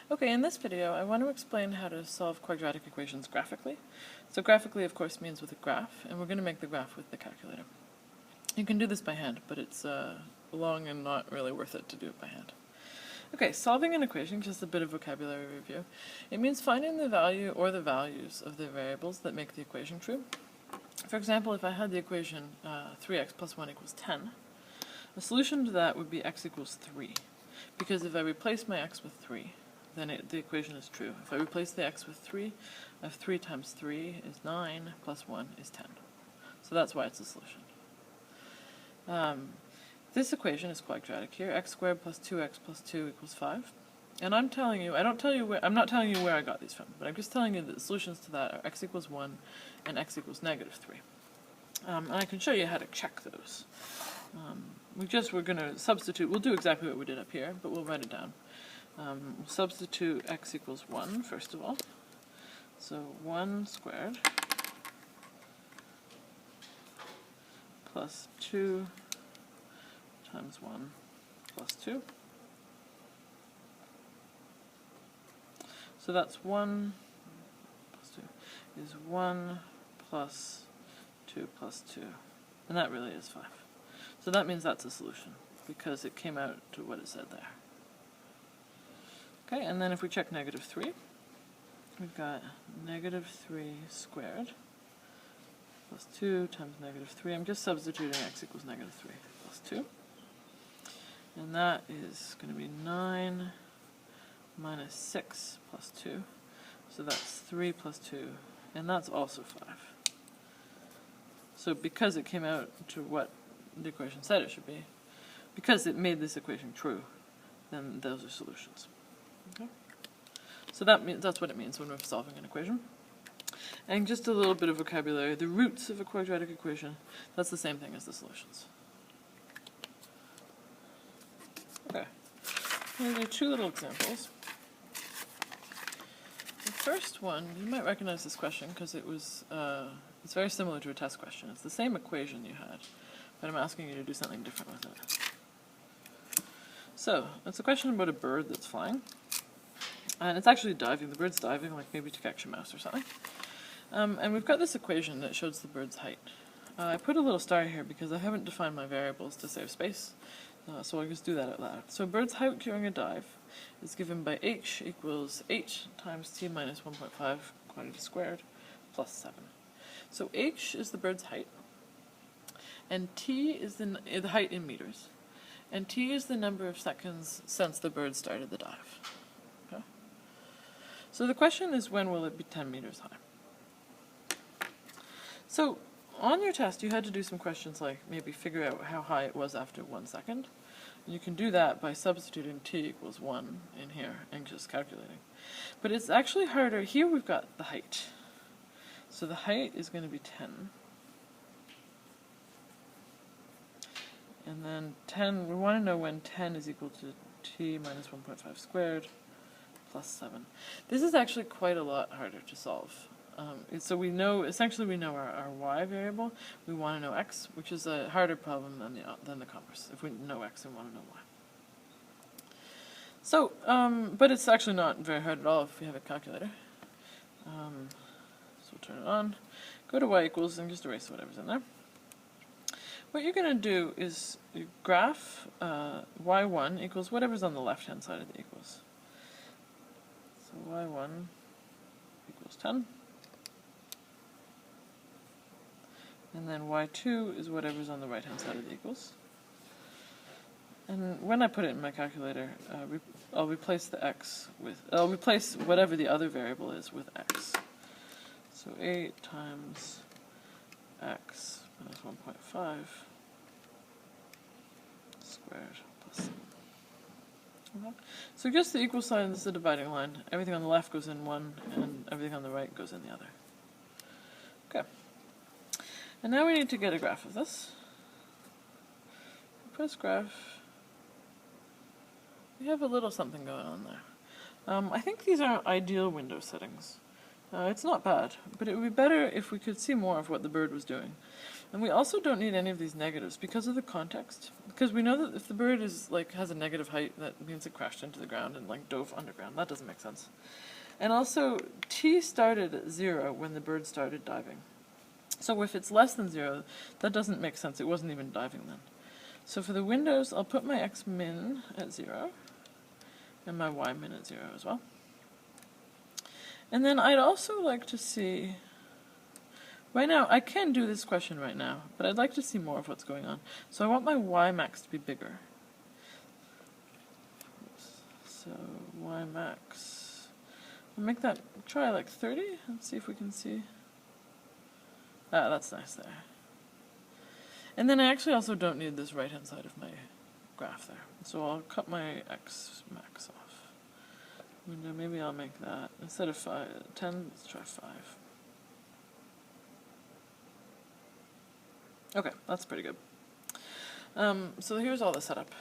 Okay, in this video I want to explain how to solve quadratic equations graphically. So graphically, of course, means with a graph, and we're going to make the graph with the calculator. You can do this by hand, but it's long and not really worth it to do it by hand. Okay, solving an equation, just a bit of vocabulary review. It means finding the value or the values of the variables that make the equation true. For example, if I had the equation 3x plus 1 equals 10, the solution to that would be x equals 3. Because if I replace my x with 3, then the equation is true. If I replace the x with 3, I have 3 times 3 is 9, plus 1 is 10. So that's why it's a solution. This equation is quadratic here, x squared plus 2x plus 2 equals 5. And I'm telling you, I'm not telling you where I got these from, but I'm just telling you that the solutions to that are x equals 1 and x equals negative 3. And I can show you how to check those. We're going to substitute, we'll do exactly what we did up here, but we'll write it down. We'll substitute x equals 1, first of all. So 1 squared plus 2 times 1 plus 2. So that's 1 plus 2 is 1 plus 2 plus 2. And that really is 5. So that means that's a solution, because it came out to what it said there. Okay, and then if we check negative 3, we've got negative 3 squared plus 2 times negative 3. I'm just substituting x equals negative 3 plus 2. And that is going to be 9 minus 6 plus 2. So that's 3 plus 2, and that's also 5. So because it came out to what the equation said it should be, because it made this equation true, then those are solutions. Okay? So that's what it means when we're solving an equation. And just a little bit of vocabulary, the roots of a quadratic equation, that's the same thing as the solutions. Okay, I'm going to do two little examples. The first one, you might recognize this question because it's very similar to a test question. It's the same equation you had, but I'm asking you to do something different with it. So, it's a question about a bird that's flying. And it's actually diving. The bird's diving, like maybe to catch a mouse or something. And we've got this equation that shows the bird's height. I put a little star here because I haven't defined my variables to save space. So I'll just do that out loud. So a bird's height during a dive is given by h equals 8 times t minus 1.5 quantity squared plus 7. So h is the bird's height, and t is the height in meters, and t is the number of seconds since the bird started the dive. Okay? So the question is, when will it be 10 meters high? So on your test you had to do some questions like maybe figure out how high it was after 1 second. You can do that by substituting t equals 1 in here and just calculating. But it's actually harder. Here we've got the height. So the height is going to be 10. And then 10, we want to know when 10 is equal to t minus 1.5 squared plus 7. This is actually quite a lot harder to solve. So we know our y variable. We want to know x, which is a harder problem than the converse, if we know x and want to know y. So, but it's actually not very hard at all if we have a calculator. So we'll turn it on, go to y equals, and just erase whatever's in there. What you're going to do is you graph y1 equals whatever's on the left-hand side of the equals. So y1 equals 10. And then y2 is whatever's on the right-hand side of the equals. And when I put it in my calculator, I'll replace I'll replace whatever the other variable is with x. So 8 times x minus 1.5 squared plus 7. Okay. So just the equal sign is the dividing line. Everything on the left goes in one, and everything on the right goes in the other. Okay. And now we need to get a graph of this. Press graph. We have a little something going on there. I think these aren't ideal window settings. It's not bad, but it would be better if we could see more of what the bird was doing. And we also don't need any of these negatives because of the context. Because we know that if the bird is has a negative height, that means it crashed into the ground and dove underground. That doesn't make sense. And also, t started at 0 when the bird started diving. So if it's less than 0, that doesn't make sense. It wasn't even diving then. So for the windows, I'll put my x min at 0 and my y min at 0 as well. And then I'd also like to see, right now, I can do this question right now, but I'd like to see more of what's going on. So I want my y max to be bigger. So y max, I'll make that, try 30, let's see if we can see. Ah, that's nice there. And then I actually also don't need this right hand side of my graph there. So I'll cut my x max off. Window, maybe I'll make that, instead of 10, let's try 5. Okay, that's pretty good. So here's all the setup.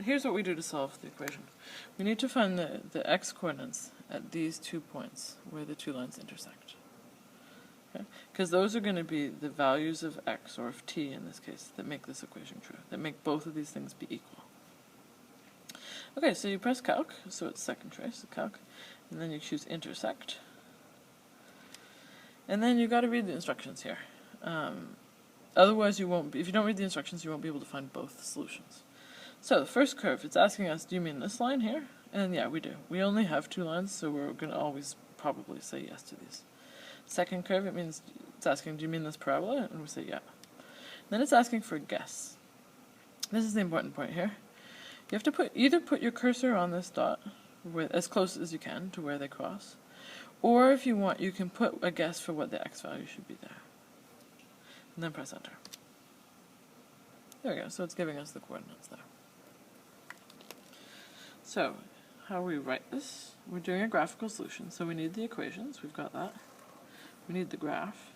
Here's what we do to solve the equation. We need to find the x coordinates at these 2 points where the 2 lines intersect. Okay? Because those are going to be the values of x, or of t in this case, that make this equation true, that make both of these things be equal. Okay, so you press calc, so it's second trace, calc, and then you choose intersect. And then you've got to read the instructions here. Otherwise you won't be, if you don't read the instructions, you won't be able to find both solutions. So the first curve, it's asking us, do you mean this line here? And yeah, we do. We only have 2 lines, so we're going to always probably say yes to these. Second curve, it's asking, do you mean this parabola? And we say yeah. Then it's asking for a guess. This is the important point here. You have to either put your cursor on this dot, as close as you can to where they cross, or if you want, you can put a guess for what the x value should be there. And then press enter. There we go, so it's giving us the coordinates there. So, how we write this? We're doing a graphical solution, so we need the equations, we've got that. We need the graph.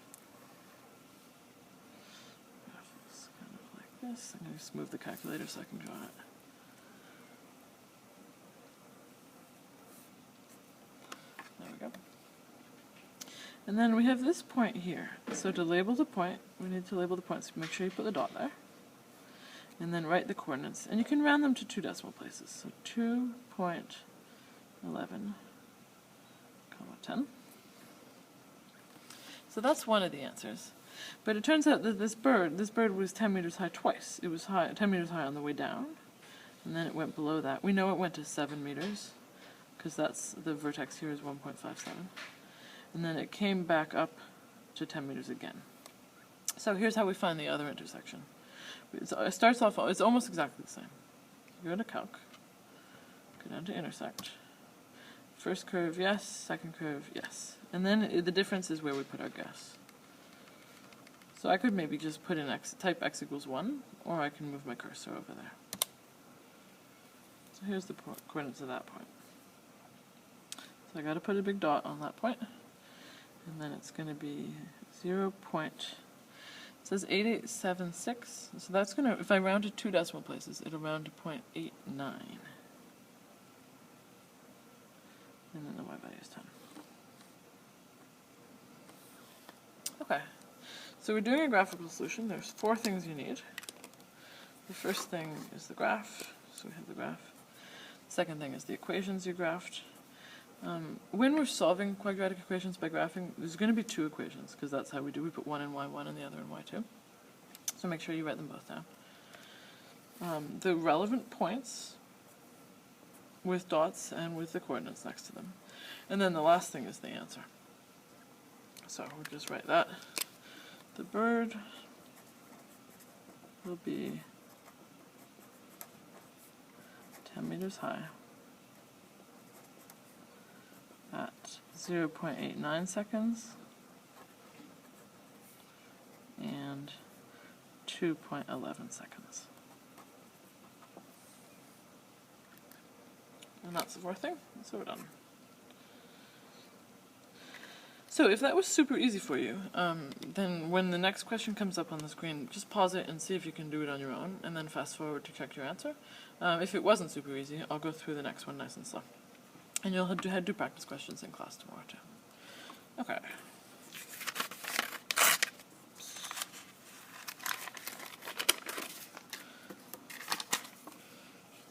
Graph looks kind of like this. I'm going to just move the calculator so I can draw it. There we go. And then we have this point here. So to label the point, we need to label the points. Make sure you put the dot there. And then write the coordinates. And you can round them to 2 decimal places. So 2.11, 10. So that's one of the answers. But it turns out that this bird was 10 meters high twice. It was 10 meters high on the way down, and then it went below that. We know it went to 7 meters, because that's the vertex here is 1.57. And then it came back up to 10 meters again. So here's how we find the other intersection. It starts off, it's almost exactly the same. You go to calc, go down to intersect. First curve, yes. Second curve, yes. And then the difference is where we put our guess. So I could maybe just put in type x equals 1, or I can move my cursor over there. So here's the coordinates of that point. So I got to put a big dot on that point, and then it's going to be 0. It says 8876. So that's going to, if I round to 2 decimal places, it'll round to 0.89. And then the y value is 10. Okay, so we're doing a graphical solution. There's 4 things you need. The first thing is the graph, so we have the graph. The second thing is the equations you graphed. When we're solving quadratic equations by graphing, there's going to be 2 equations, because that's how we do. We put one in y1 and the other in y2. So make sure you write them both down. The relevant points with dots and with the coordinates next to them. And then the last thing is the answer. So we'll just write that. The bird will be 10 meters high at 0.89 seconds and 2.11 seconds. And that's the 4th thing, so we're done. So if that was super easy for you, then when the next question comes up on the screen, just pause it and see if you can do it on your own, and then fast forward to check your answer. If it wasn't super easy, I'll go through the next one nice and slow. And you'll do practice questions in class tomorrow too. Okay.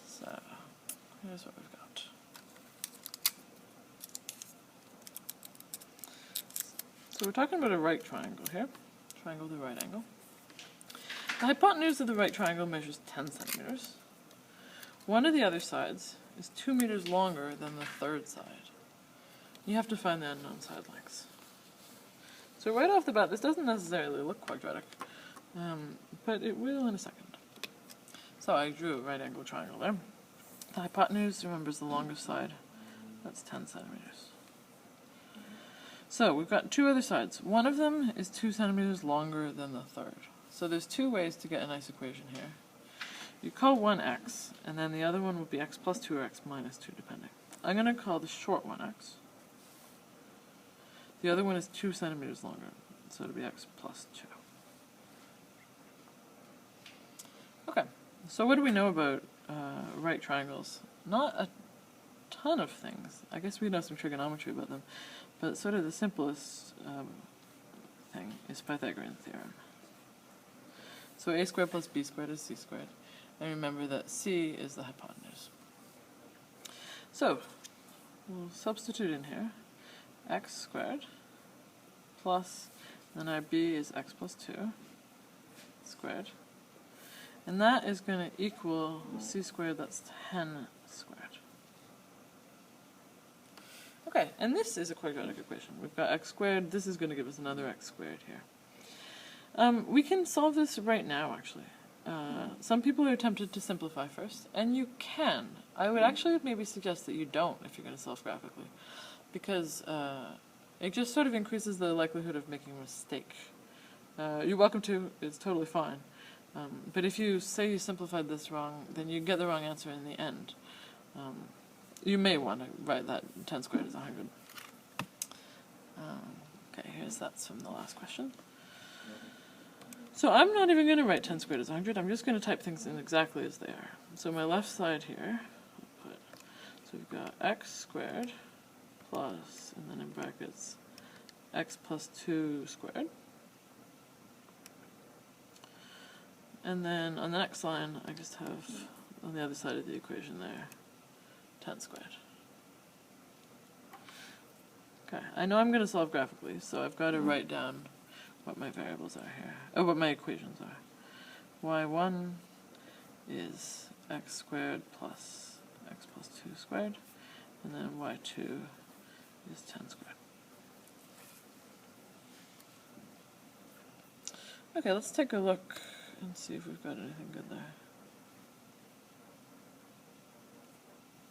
So, here's what we've got. So we're talking about a right triangle here. Triangle with a right angle. The hypotenuse of the right triangle measures 10 centimeters. One of the other sides is 2 meters longer than the third side. You have to find the unknown side lengths. So right off the bat, this doesn't necessarily look quadratic, but it will in a second. So I drew a right angle triangle there. The hypotenuse, remember, is the longest side. That's 10 centimeters. So we've got two other sides. One of them is 2 centimeters longer than the third. So there's two ways to get a nice equation here. You call one x, and then the other one would be x plus 2 or x minus 2, depending. I'm going to call the short one x. The other one is 2 centimeters longer, so it'll be x plus 2. Okay, so what do we know about right triangles? Not a ton of things. I guess we know some trigonometry about them, but sort of the simplest thing is Pythagorean theorem. So a squared plus b squared is c squared. And remember that c is the hypotenuse. So, we'll substitute in here x squared plus, then our b is x plus 2 squared. And that is going to equal c squared, that's 10 squared. Okay, and this is a quadratic equation. We've got x squared, this is going to give us another x squared here. We can solve this right now, actually. Some people are tempted to simplify first, and you can. I would actually maybe suggest that you don't if you're going to solve graphically, because it just sort of increases the likelihood of making a mistake. You're welcome to, it's totally fine. But if you say you simplified this wrong, then you get the wrong answer in the end. You may want to write that 10 squared is 100. Okay, that's from the last question. So I'm not even going to write 10 squared is 100, I'm just going to type things in exactly as they are. So my left side here, so we've got x squared plus, and then in brackets, x plus 2 squared. And then on the next line, I just have, on the other side of the equation there, 10 squared. Okay, I know I'm going to solve graphically, so I've got to write down what my variables are here, or what my equations are. y1 is x squared plus x plus 2 squared, and then y2 is 10 squared. Okay, let's take a look and see if we've got anything good there.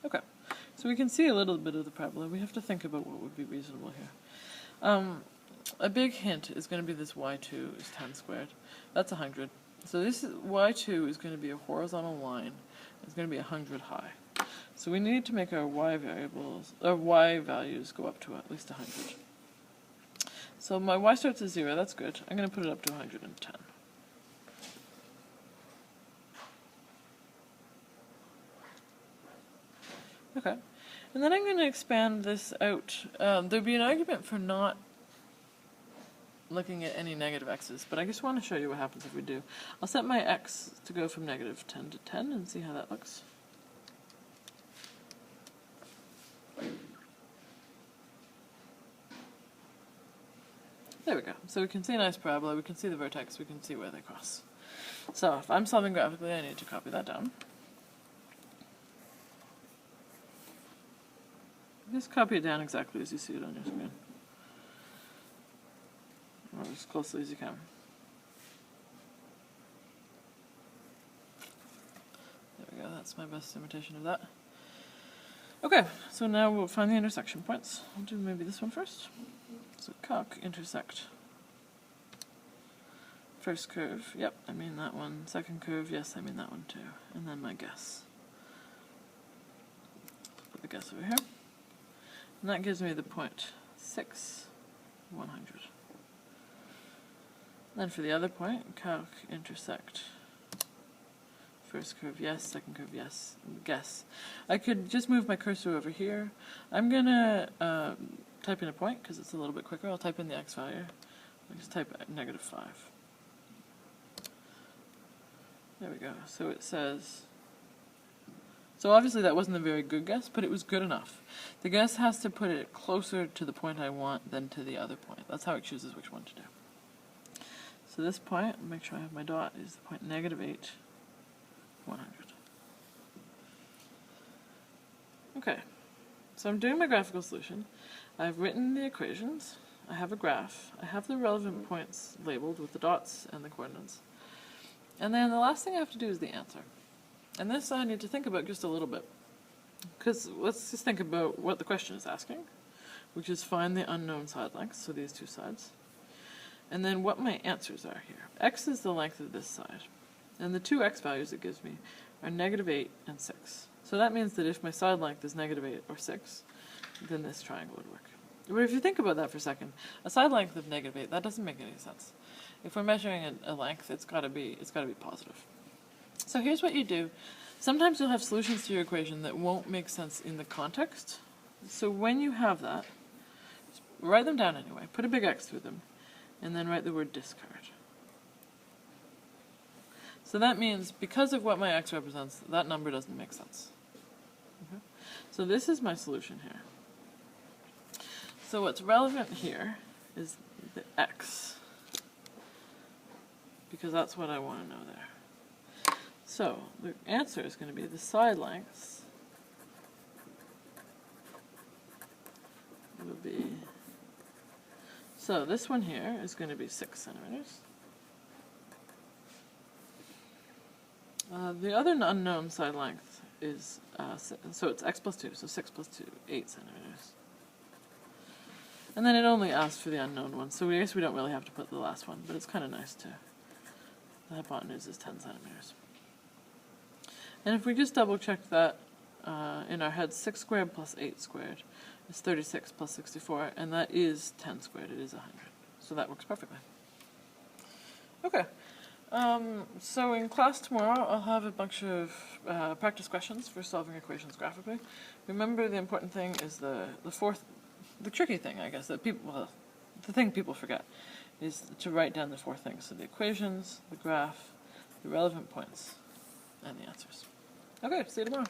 Okay, so we can see a little bit of the parabola. We have to think about what would be reasonable here. A big hint is going to be this y2 is 10 squared. That's 100. So this is, y2 is going to be a horizontal line. It's going to be 100 high. So we need to make our y variables, or y values go up to at least 100. So my y starts at 0. That's good. I'm going to put it up to 110. Okay. And then I'm going to expand this out. There'd be an argument for not looking at any negative x's, but I just want to show you what happens if we do. I'll set my x to go from negative 10 to 10 and see how that looks. There we go. So we can see a nice parabola, we can see the vertex, we can see where they cross. So if I'm solving graphically, I need to copy that down. Just copy it down exactly as you see it on your screen. Or as closely as you can. There we go, that's my best imitation of that. Okay, so now we'll find the intersection points. I'll do maybe this one first. So calc intersect. First curve, yep, I mean that one. Second curve, yes, I mean that one too. And then my guess. Put the guess over here. And that gives me the point 6, 100. Then for the other point, calc intersect First curve, yes. Second curve, yes. Guess. I could just move my cursor over here. I'm going to type in a point because it's a little bit quicker. I'll type in the x value. I'll just type -5. There we go. So it says... So obviously that wasn't a very good guess, but it was good enough. The guess has to put it closer to the point I want than to the other point. That's how it chooses which one to do. So this point, make sure I have my dot, is the point -8, 100. Okay, so I'm doing my graphical solution. I've written the equations. I have a graph. I have the relevant points labeled with the dots and the coordinates. And then the last thing I have to do is the answer. And this I need to think about just a little bit. Because let's just think about what the question is asking, which is find the unknown side lengths, so these two sides. And then what my answers are here. X is the length of this side. And the two x values it gives me are -8 and 6. So that means that if my side length is -8 or 6, then this triangle would work. But if you think about that for a second, a side length of -8, that doesn't make any sense. If we're measuring a length, it's got to be positive. So here's what you do. Sometimes you'll have solutions to your equation that won't make sense in the context. So when you have that, just write them down anyway. Put a big X through them, and then write the word discard. So that means because of what my X represents, that number doesn't make sense. Okay? So this is my solution here. So what's relevant here is the X, because that's what I want to know there. So the answer is going to be the side lengths will be, so this one here is going to be 6 centimeters. The other unknown side length is, so it's x plus 2, so 6 plus 2, 8 centimeters. And then it only asks for the unknown one, so I guess we don't really have to put the last one, but it's kind of nice to, the hypotenuse is 10 centimeters. And if we just double check that in our head, 6 squared plus 8 squared is 36 plus 64, and that is 10 squared, it is 100. So that works perfectly. Okay, so in class tomorrow I'll have a bunch of practice questions for solving equations graphically. Remember, the important thing is the tricky thing, I guess, that the thing people forget is to write down the 4 things. So the equations, the graph, the relevant points, and the answers. Okay, see you tomorrow.